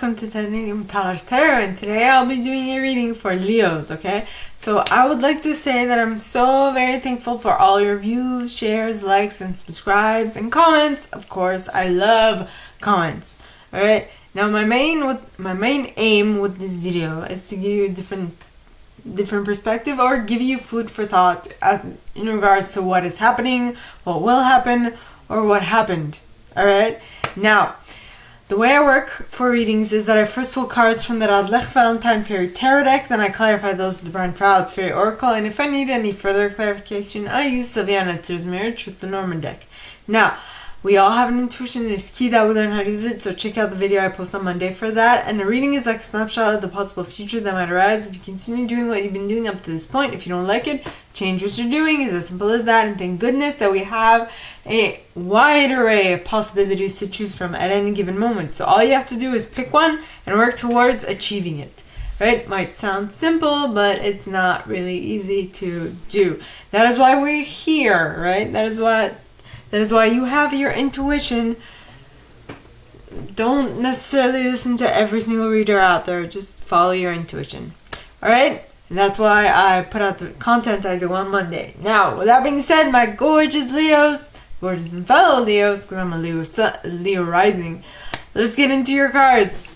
welcome to Technique Talar's Tarot, and today I'll be doing a reading for Leos, okay? So I would like to say that I'm so very thankful for all your views, shares, likes, and subscribes, and comments. Of course, I love comments, alright? Now my main aim with this video is to give you a different perspective, or give you food for thought in regards to what is happening, what will happen, or what happened, alright? Now, the way I work for readings is that I first pull cards from the Radlech Valentine Fairy Tarot deck, then I clarify those with the Brown Frauds Fairy Oracle, and if I need any further clarification, I use Sylviana Netzer's Marriage with the Norman deck. Now, we all have an intuition, and it's key that we learn how to use it, so check out the video I post on Monday for that. And the reading is like a snapshot of the possible future that might arise if you continue doing what you've been doing up to this point. If you don't like it, change what you're doing. It's as simple as that, and thank goodness that we have a wide array of possibilities to choose from at any given moment. So all you have to do is pick one and work towards achieving it. Right? Might sound simple, but it's not really easy to do. That is why we're here, right? That is why you have your intuition. Don't necessarily listen to every single reader out there. Just follow your intuition. Alright? And that's why I put out the content I do on Monday. Now, with that being said, my gorgeous Leos, gorgeous and fellow Leos, because I'm a Leo rising, let's get into your cards.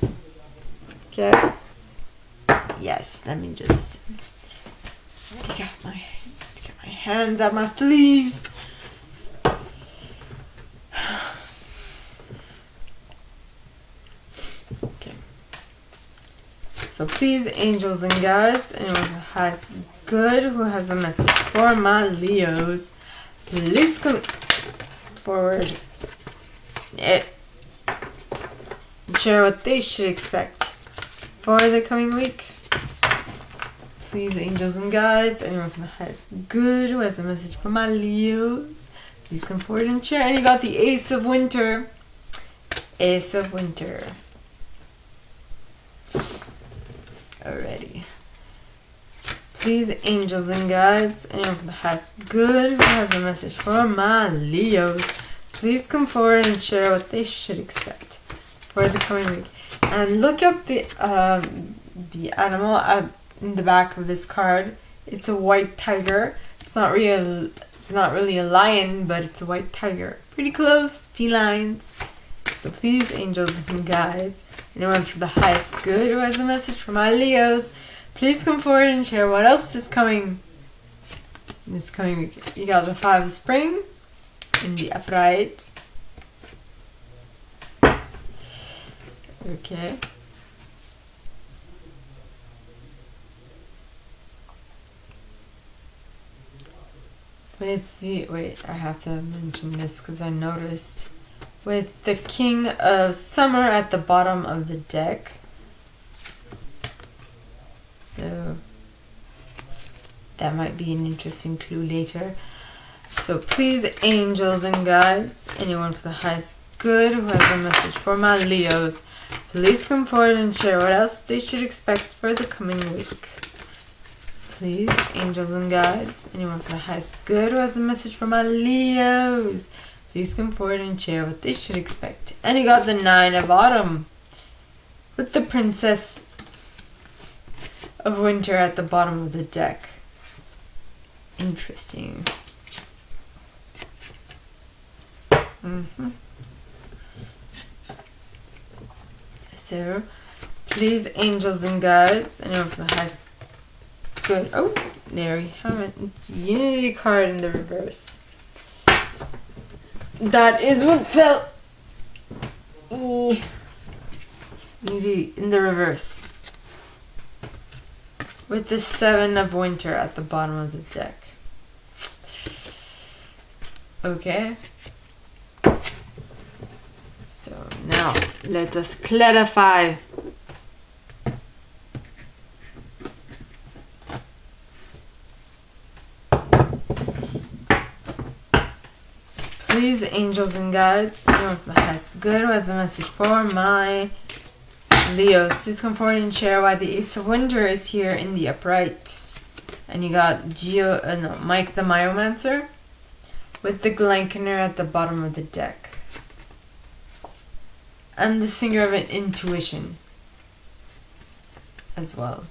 Okay? Yes, let me just get my hands out my sleeves. Okay. So please, angels and guides, anyone who has good, who has a message for my Leos, please come forward and share what they should expect for the coming week. Please, angels and guides, anyone who has good, who has a message for my Leos, please come forward and share. And you got the Ace of Winter. Ace of Winter. Alrighty. Please, angels and guides, anyone who has good, who has a message for my Leos, please come forward and share what they should expect for the coming week. And look at the animal in the back of this card. It's a white tiger. It's not really a lion, but it's a white tiger. Pretty close, felines. So please, angels and guides, anyone for the highest good who has a message for my Leos, please come forward and share what else is coming this coming week. You got the Five of Spring in the upright. Okay. Wait, I have to mention this because I noticed. With the King of Summer at the bottom of the deck. So that might be an interesting clue later. So please, angels and guides, anyone for the highest good who has a message for my Leos, please come forward and share what else they should expect for the coming week. Please, angels and guides, anyone for the highest good who has a message for my Leos, please come forward and share what they should expect. And you got the Nine of Autumn with the Princess of Winter at the bottom of the deck. Interesting. So, please, angels and guides, anyone for the highest good. Oh, there we have it. It's the Unity card in the reverse. That is what fell. Unity in the reverse. With the Seven of Winter at the bottom of the deck. Okay. So now let us clarify. Please, angels and guides, anyone who has good, who has a message for my Leos, please come forward and share why the Ace of Winter is here in the upright. And you got Mike the Myomancer with the Glankener at the bottom of the deck. And the Singer of Intuition. as well.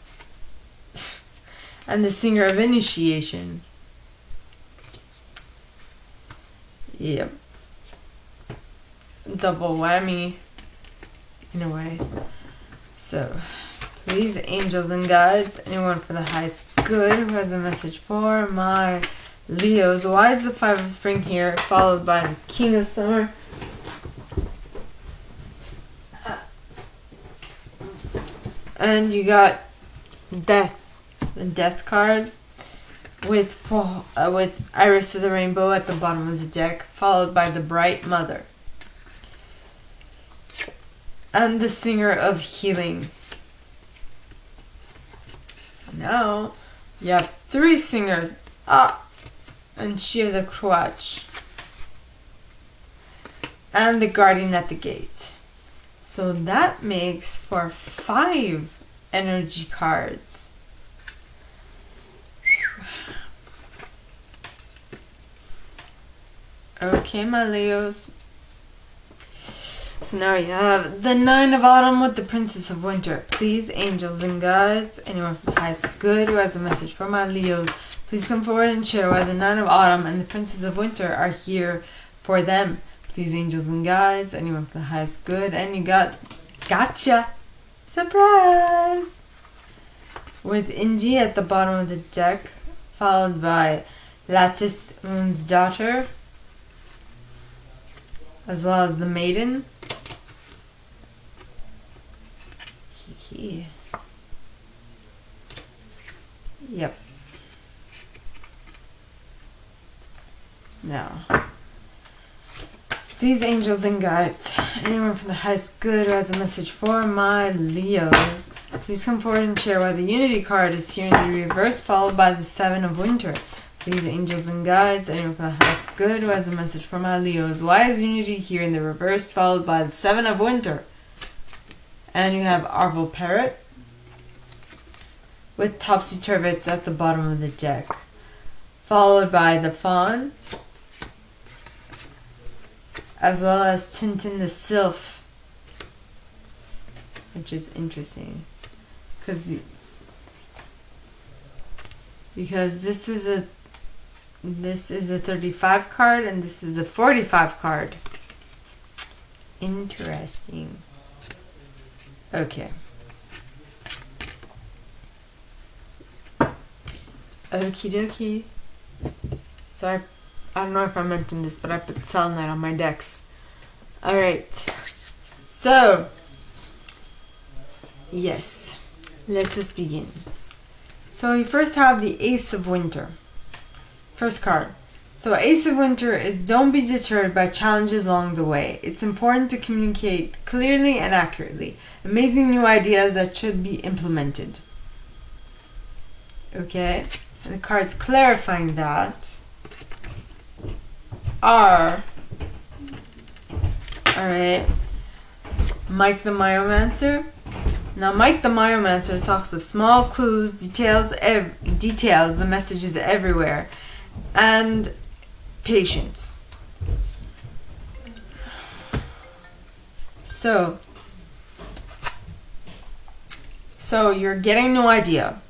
And the singer of initiation. Yep. Double whammy in a way. So, please, angels and guides, anyone for the highest good who has a message for my Leos. Why is the Five of Spring here, followed by the King of Summer? And you got Death, the Death card, with Iris of the Rainbow at the bottom of the deck, followed by the Bright Mother. And the Singer of Healing. So now you have three singers. And she of the Crutch. And the Guardian at the Gate. So that makes for 5 energy cards. Okay, my Leos. So now we have the Nine of Autumn with the Princess of Winter. Please, angels and guides, anyone from the highest good who has a message for my Leos, please come forward and share why the Nine of Autumn and the Princess of Winter are here for them. Please, angels and guides, anyone for the highest good. And you got Gotcha! Surprise! With Indy at the bottom of the deck, followed by Lattice Moon's Daughter, as well as the Maiden. Yep. Now, these angels and guides, anyone from the highest good who has a message for my Leos, please come forward and share why the Unity card is here in the reverse, followed by the Seven of Winter. Please, angels and guides, anyone from the highest good who has a message for my Leos, why is Unity here in the reverse, followed by the Seven of Winter? And you have Arval Parrot with Topsy Turvets at the bottom of the deck, followed by the Fawn, as well as Tintin the Sylph, which is interesting because this is a 35 card and this is a 45 card. Interesting. Okay. Okie dokie. So I don't know if I mentioned this, but I put selenite on my decks. Alright. So, yes. Let us begin. So we first have the Ace of Winter. First card. So Ace of Winter is don't be deterred by challenges along the way. It's important to communicate clearly and accurately. Amazing new ideas that should be implemented. Okay? And the cards clarifying that are, alright, Mike the Myomancer. Now Mike the Myomancer talks of small clues, details, the messages everywhere, and patience. So you're getting a new idea,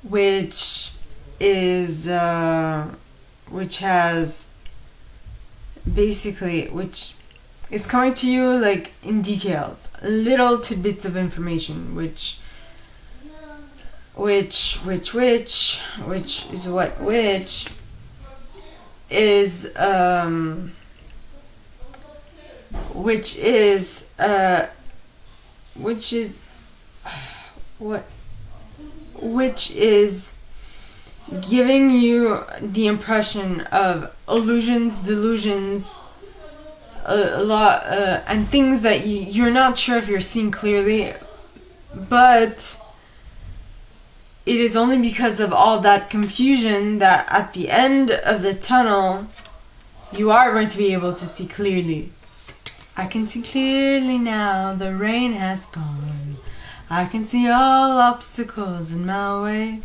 which is it's coming to you like in details, little tidbits of information, which is giving you the impression of illusions, delusions, a lot, and things that you're not sure if you're seeing clearly, but it is only because of all that confusion that at the end of the tunnel you are going to be able to see clearly. I can see clearly now, the rain has gone. I can see all obstacles in my way.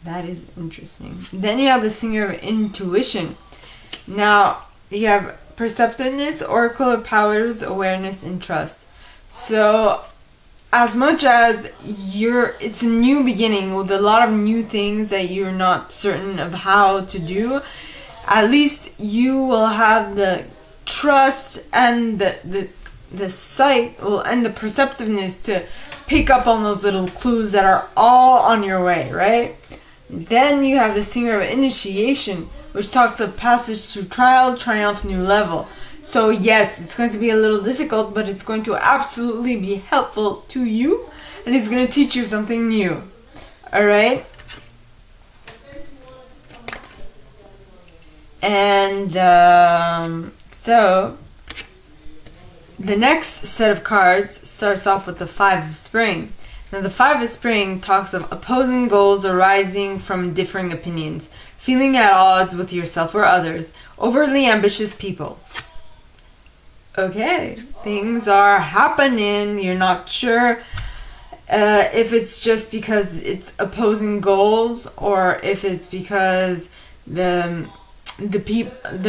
That is interesting. Then you have the Singer of Intuition. Now, you have perceptiveness, oracle of powers, awareness, and trust. So, as much as it's a new beginning with a lot of new things that you're not certain of how to do, at least you will have the trust and the sight and the perceptiveness to pick up on those little clues that are all on your way, right? Then you have the Singer of Initiation, which talks of passage through trial, triumph, new level. So yes, it's going to be a little difficult, but it's going to absolutely be helpful to you, and it's going to teach you something new. Alright? And so the next set of cards starts off with the Five of Spring. Now the Five of Spring talks of opposing goals arising from differing opinions, feeling at odds with yourself or others, overly ambitious people. Okay, things are happening. You're not sure if it's just because it's opposing goals, or if it's because the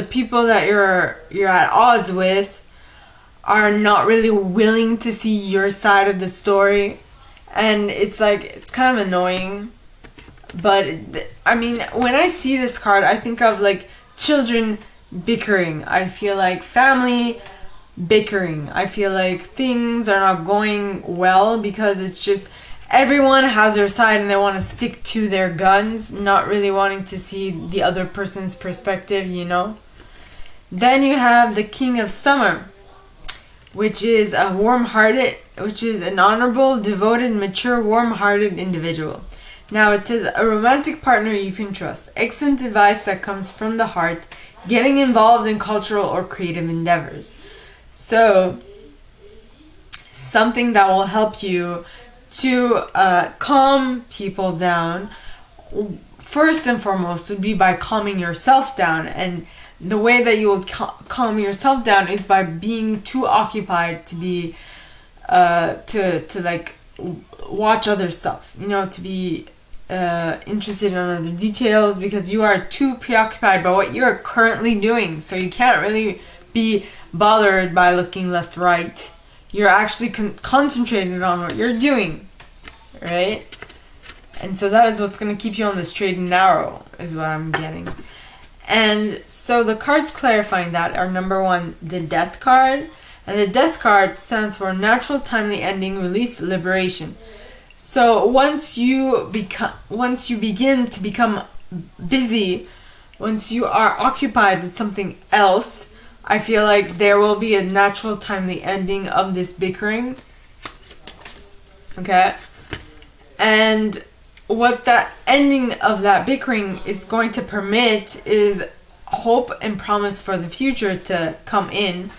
people that you're at odds with are not really willing to see your side of the story, and it's kind of annoying. But I mean, when I see this card, I think of like children bickering. I feel like family bickering. I feel like things are not going well because it's just everyone has their side and they want to stick to their guns, not really wanting to see the other person's perspective, you know. Then you have the King of Summer, which is an honorable, devoted, mature, warm-hearted individual. Now it says a romantic partner you can trust, excellent advice that comes from the heart, getting involved in cultural or creative endeavors. So, something that will help you to calm people down, first and foremost, would be by calming yourself down. And the way that you will calm yourself down is by being too occupied to be, to like watch other stuff, you know, to be interested in other details, because you are too preoccupied by what you are currently doing. So you can't really be bothered by looking left, right. You're actually concentrated on what you're doing, right? And so that is what's going to keep you on the straight and narrow, is what I'm getting. And so the cards clarifying that are, number one, the Death card. And the Death card stands for natural, timely ending, release, liberation. So once you begin to become busy, once you are occupied with something else, I feel like there will be a natural, timely ending of this bickering. Okay? And what that ending of that bickering is going to permit is hope and promise for the future to come in.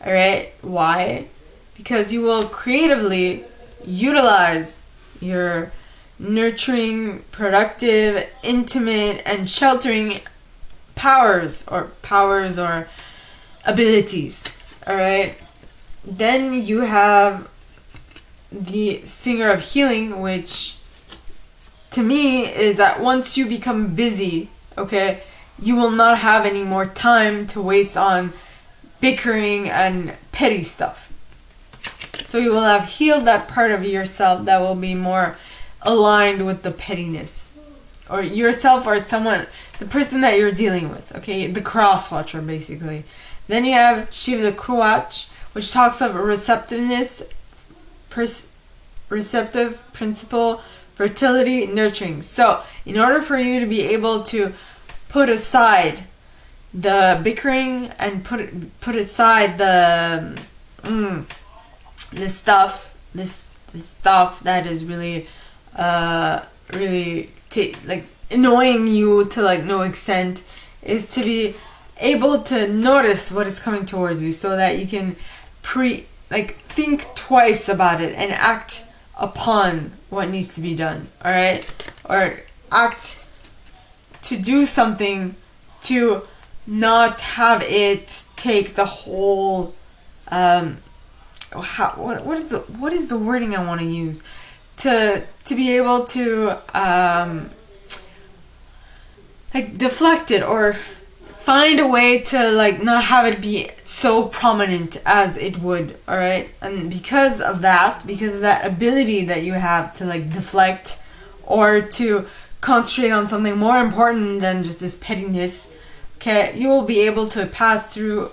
Alright? Why? Because you will creatively utilize your nurturing, productive, intimate, and sheltering powers or abilities. Alright? Then you have the Singer of Healing, which to me is that once you become busy, okay, you will not have any more time to waste on bickering and petty stuff. So you will have healed that part of yourself that will be more aligned with the pettiness, or yourself or someone, the person that you're dealing with, okay, the cross watcher basically. Then you have Shiva the Kruach, which talks of receptiveness, receptive principle, fertility, nurturing. So in order for you to be able to put aside the bickering and put aside the stuff that is really like annoying you to like no extent, is to be able to notice what is coming towards you, so that you can think twice about it and act upon what needs to be done. All right, or act to do something to not have it take the whole what is the wording I want to use, to be able to deflect it or find a way to like not have it be so prominent as it would, all right? And because of that ability that you have to like deflect or to concentrate on something more important than just this pettiness, okay, you will be able to pass through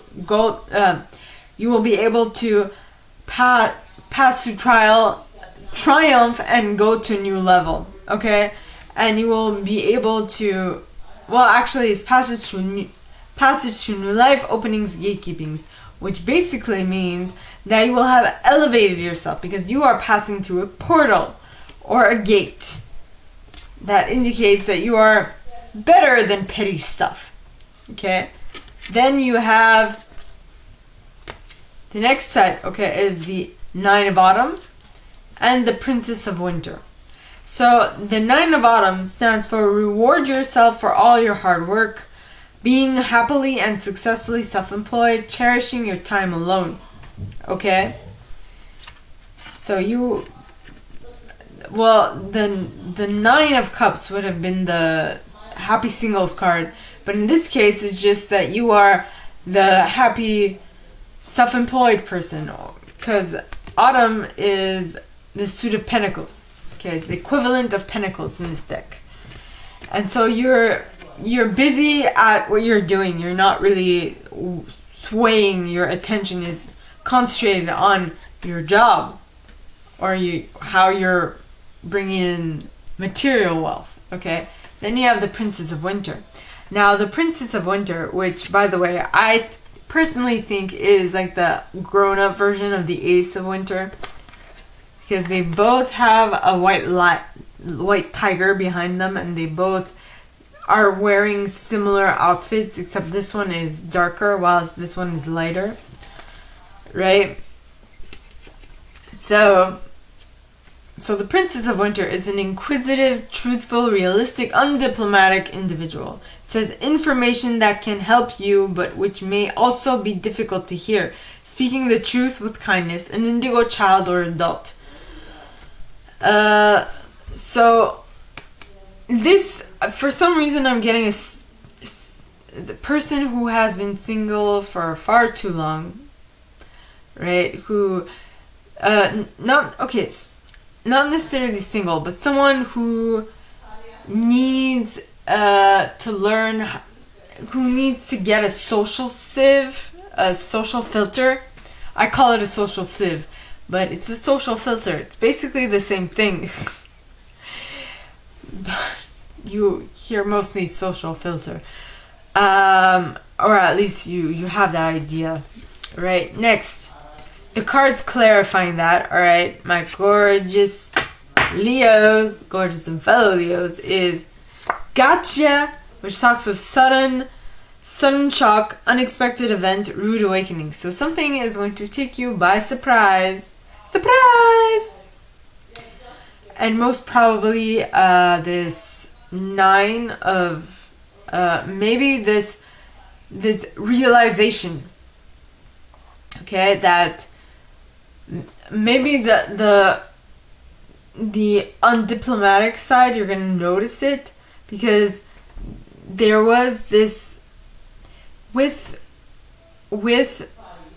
you will be able to pass through triumph and go to a new level, okay? And you will be able to, well, actually it's passage to new life, openings, gatekeepings, which basically means that you will have elevated yourself because you are passing through a portal or a gate that indicates that you are better than petty stuff, okay? Then you have the next set, okay, is the Nine of Autumn and the Princess of Winter. So the Nine of Autumn stands for reward yourself for all your hard work, being happily and successfully self-employed, cherishing your time alone. Okay? So the Nine of Cups would have been the happy singles card, but in this case it's just that you are the happy self-employed person, because Autumn is the suit of pentacles. Okay, it's the equivalent of pentacles in this deck. And so you're busy at what you're doing. You're not really swaying. Your attention is concentrated on your job or how you're bringing in material wealth. Okay. Then you have the Princess of Winter. Now the Princess of Winter, which by the way I personally think is like the grown-up version of the Ace of Winter, because they both have a white tiger behind them, and they both are wearing similar outfits, except this one is darker whilst this one is lighter, right? So the Princess of Winter is an inquisitive, truthful, realistic, undiplomatic individual. It says information that can help you, but which may also be difficult to hear. Speaking the truth with kindness, an indigo child or adult. So this, for some reason, I'm getting the person who has been single for far too long, right? Who, not necessarily single, but someone who needs to learn, who needs to get a social sieve, a social filter. I call it a social sieve, but it's a social filter. It's basically the same thing. You hear mostly social filter. Or at least you have that idea. Right, next. The cards clarifying that, alright, my gorgeous Leos, gorgeous and fellow Leos, is Gotcha, which talks of sudden shock, unexpected event, rude awakening. So something is going to take you by surprise. Surprise! And most probably this nine of maybe this realization, okay, that maybe the undiplomatic side, you're gonna notice it, because there was this with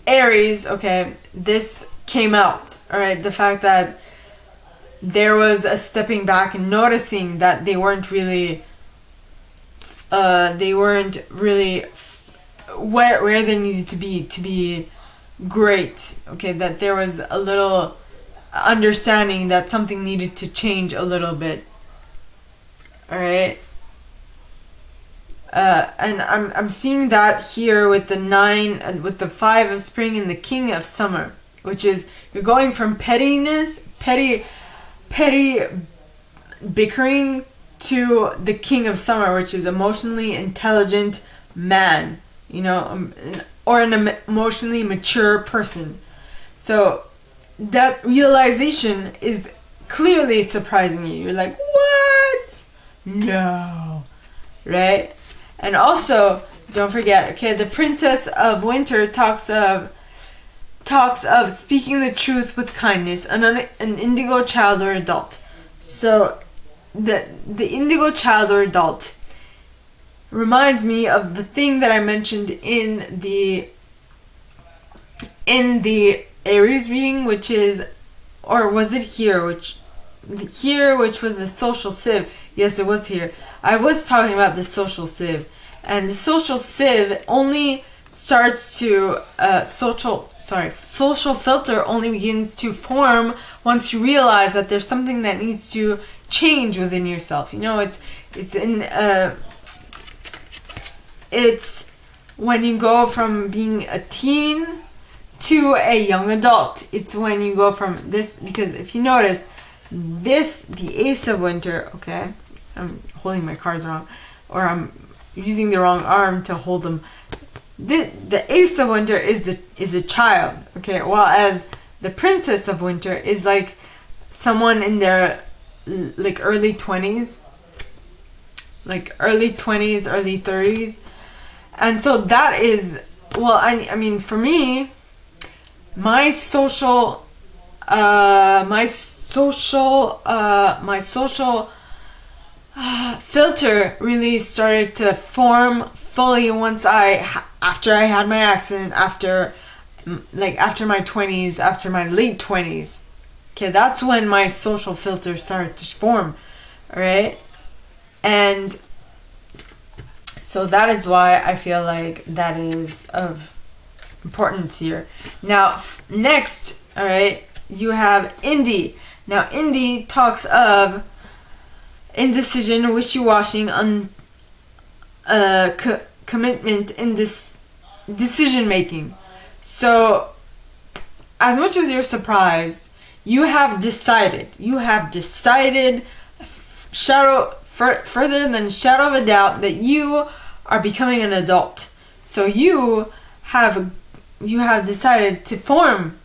Aries, okay, this came out, all right, the fact that there was a stepping back and noticing that they weren't really where they needed to be great, okay, that there was a little understanding that something needed to change a little bit, all right. And I'm seeing that here with the 9, with the 5 of spring and the King of summer, which is you're going from petty bickering to the King of summer, which is emotionally intelligent man, you know, or an emotionally mature person. So that realization is clearly surprising you. You're like, what? No, right? And also, don't forget, okay, the Princess of Winter talks of speaking the truth with kindness, an indigo child or adult. So the indigo child or adult reminds me of the thing that I mentioned in the Aries reading, which is, or was it here, which was the social sieve. Yes, it was here. I was talking about the social sieve, and the social sieve only starts to social filter only begins to form once you realize that there's something that needs to change within yourself. You know, it's when you go from being a teen to a young adult. It's when you go from this, because if you notice, the Ace of Winter, okay, I'm holding my cards wrong, or I'm using the wrong arm to hold them. The Ace of Winter is a child, okay, while as the Princess of Winter is like someone in their like early 20s, early 30s. And so that is, well, I mean, for me, my social filter really started to form fully once after I had my accident, after my 20s, after my late 20s. Okay, that's when my social filter started to form. All right, and so that is why I feel like that is of importance here. Now, next, all right, you have Indy. Now, Indy talks of indecision, wishy-washy, commitment in this decision making. So, as much as you're surprised, you have decided, further than a shadow of a doubt, that you are becoming an adult. So you have decided to form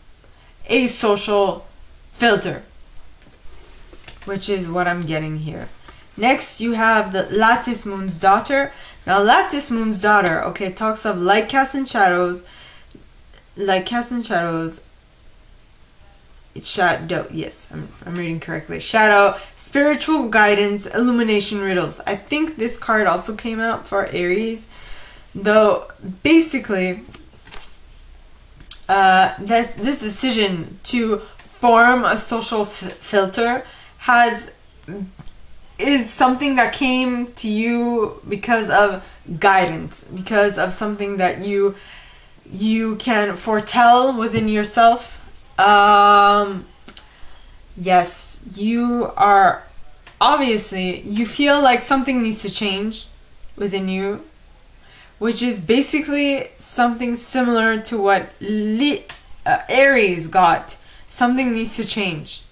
a social filter, which is what I'm getting here. Next, you have the Lattice Moon's Daughter. Now, Lattice Moon's Daughter, okay, talks of light casts and shadows. Shadow, yes, I'm reading correctly. Shadow, spiritual guidance, illumination, riddles. I think this card also came out for Aries, though basically this decision to form a social filter is something that came to you because of guidance, because of something that you can foretell within yourself. Yes, you are, obviously, you feel like something needs to change within you, which is basically something similar to what Aries got. Something needs to change.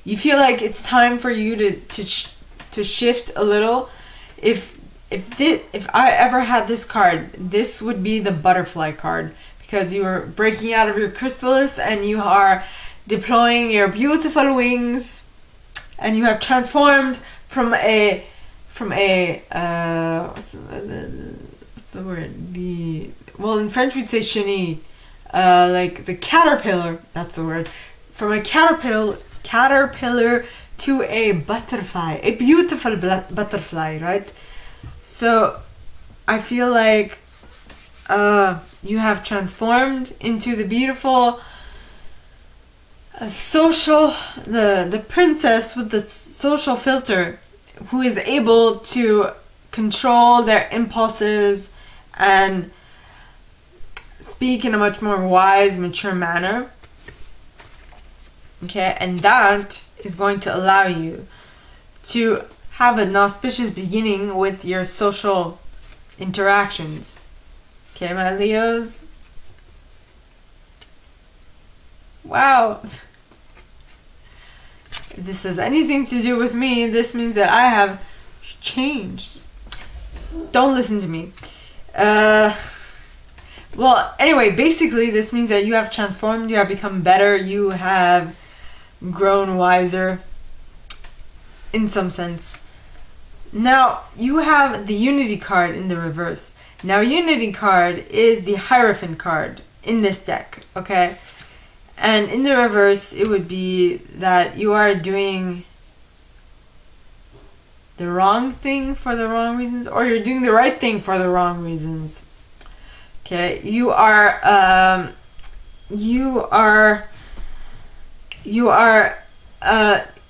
You feel like it's time for you to shift a little. If I ever had this card, this would be the butterfly card, because you are breaking out of your chrysalis and you are deploying your beautiful wings, and you have transformed from a what's the word? Well, in French we'd say chenille, like the caterpillar. That's the word. From a caterpillar to a butterfly, a beautiful butterfly, right? So I feel like you have transformed into the beautiful the princess with the social filter, who is able to control their impulses and speak in a much more wise, mature manner. Okay, and that is going to allow you to have an auspicious beginning with your social interactions. Okay, my Leos? Wow. If this has anything to do with me, this means that I have changed. Don't listen to me. Well, anyway, basically this means that you have transformed, you have become better, you have grown wiser in some sense. Now, you have the Unity card in the reverse. Now, Unity card is the Hierophant card in this deck, okay? And in the reverse, it would be that you are doing the wrong thing for the wrong reasons, or you're doing the right thing for the wrong reasons. Okay, you are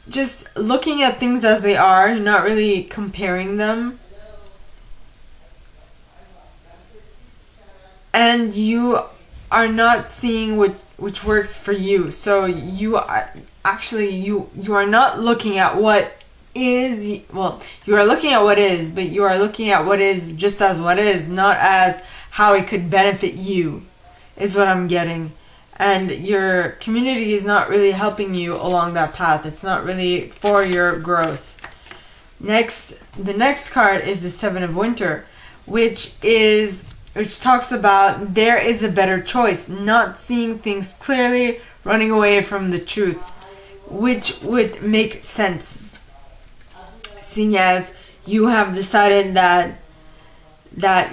just looking at things as they are. You're not really comparing them. And you are not seeing which works for you. So you are actually you are not looking at what is. Well, you are looking at what is, but you are looking at what is just as what is, not as how it could benefit you, is what I'm getting. And your community is not really helping you along that path. It's not really for your growth. Next, the next card is the Seven of Winter, which talks about there is a better choice, not seeing things clearly, running away from the truth, which would make sense, seeing as you have decided that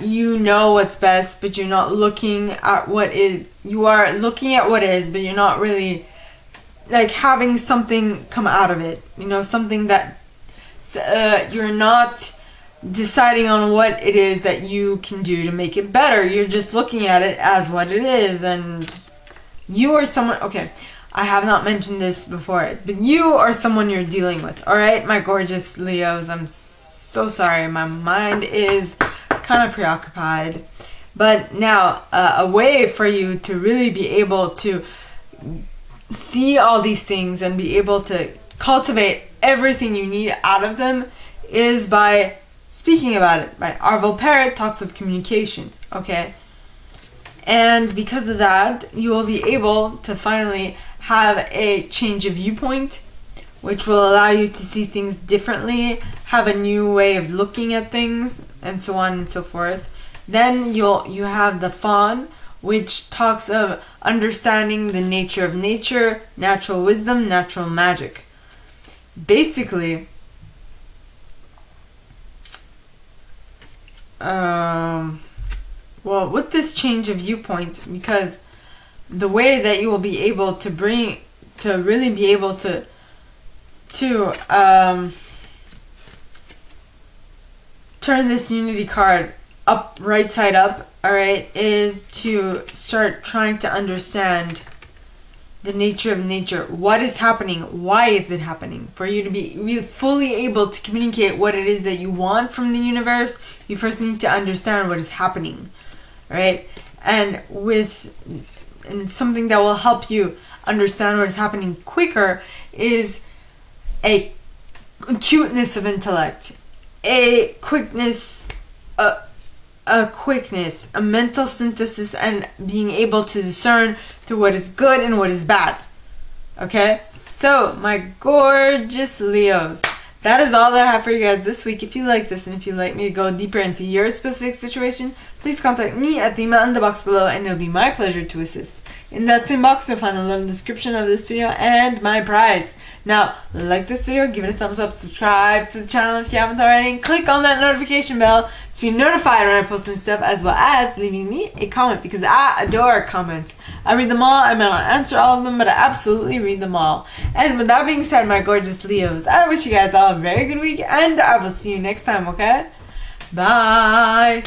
you know what's best, but you're not looking at what is. You are looking at what is, but you're not really like having something come out of it. You know, something that you're not deciding on what it is that you can do to make it better. You're just looking at it as what it is, and you are someone. Okay, I have not mentioned this before, but you are someone you're dealing with. All right, my gorgeous Leos. I'm so sorry. My mind is kind of preoccupied. But now, a way for you to really be able to see all these things and be able to cultivate everything you need out of them is by speaking about it. Right? Arvel Parrot talks of communication, okay? And because of that, you will be able to finally have a change of viewpoint, which will allow you to see things differently, have a new way of looking at things, and so on and so forth. Then you have the Fawn, which talks of understanding the nature of nature, natural wisdom, natural magic. Basically, well, with this change of viewpoint, because the way that you will be able to really be able to turn this Unity card up, right side up, alright, is to start trying to understand the nature of nature. What is happening? Why is it happening? For you to be really fully able to communicate what it is that you want from the universe, you first need to understand what is happening, right? And something that will help you understand what is happening quicker is a acuteness of intellect, a quickness, a mental synthesis, and being able to discern through what is good and what is bad. Okay? So, my gorgeous Leos, that is all that I have for you guys this week. If you like this and if you'd like me to go deeper into your specific situation, please contact me at the email in the box below, and it'll be my pleasure to assist. In that same box, you'll find a little description of this video and my prize. Now, like this video, give it a thumbs up, subscribe to the channel if you haven't already, and click on that notification bell to be notified when I post new stuff, as well as leaving me a comment, because I adore comments. I read them all. I may not answer all of them, but I absolutely read them all. And with that being said, my gorgeous Leos, I wish you guys all a very good week, and I will see you next time, okay? Bye!